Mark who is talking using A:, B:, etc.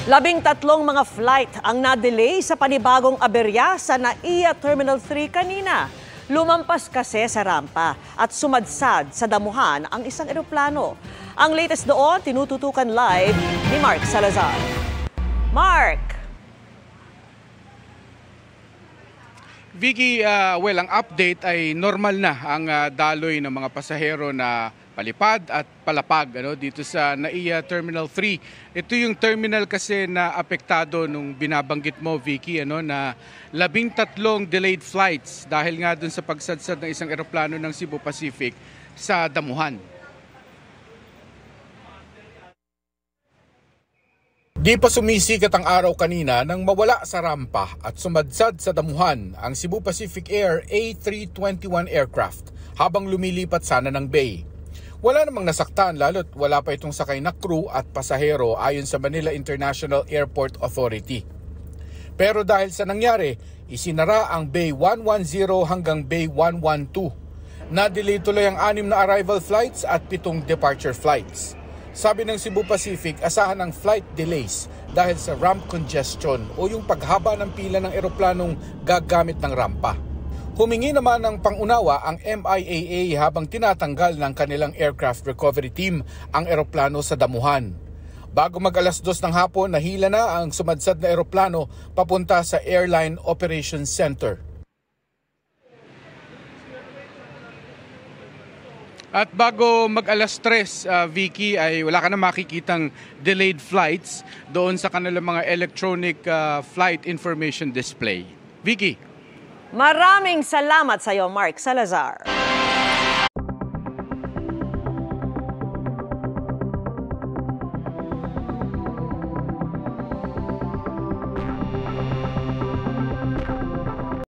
A: 13 mga flight ang na-delay sa panibagong aberya sa NAIA Terminal 3 kanina. Lumampas kasi sa rampa at sumadsad sa damuhan ang isang eroplano. Ang latest doon, tinututukan live ni Mark Salazar. Mark!
B: Vicky, ang update ay normal na ang daloy ng mga pasahero na palipad at palapag dito sa NAIA Terminal 3. Ito yung terminal kasi na apektado nung binabanggit mo, Vicky, na 13 delayed flights dahil nga dun sa pagsadsad ng isang eroplano ng Cebu Pacific sa damuhan. Di pa sumisikat ang araw kanina nang mawala sa rampa at sumadsad sa damuhan ang Cebu Pacific Air A321 aircraft habang lumilipat sana ng bay. Wala namang nasaktan lalo't wala pa itong sakay na crew at pasahero ayon sa Manila International Airport Authority. Pero dahil sa nangyari, isinara ang Bay 110 hanggang Bay 112. Na-delay tuloy ang 6 na arrival flights at 7 departure flights. Sabi ng Cebu Pacific, asahan ang flight delays dahil sa ramp congestion o yung paghaba ng pila ng eroplanong gagamit ng rampa. Humingi naman ng pangunawa ang MIAA habang tinatanggal ng kanilang aircraft recovery team ang eroplano sa damuhan. Bago mag-alas 2 ng hapon, nahila na ang sumadsad na eroplano papunta sa Airline Operations Center. At bago mag-alas 3, Vicky, ay wala ka na makikitang delayed flights doon sa kanilang mga electronic flight information display. Vicky.
A: Maraming salamat sa iyo, Mark Salazar.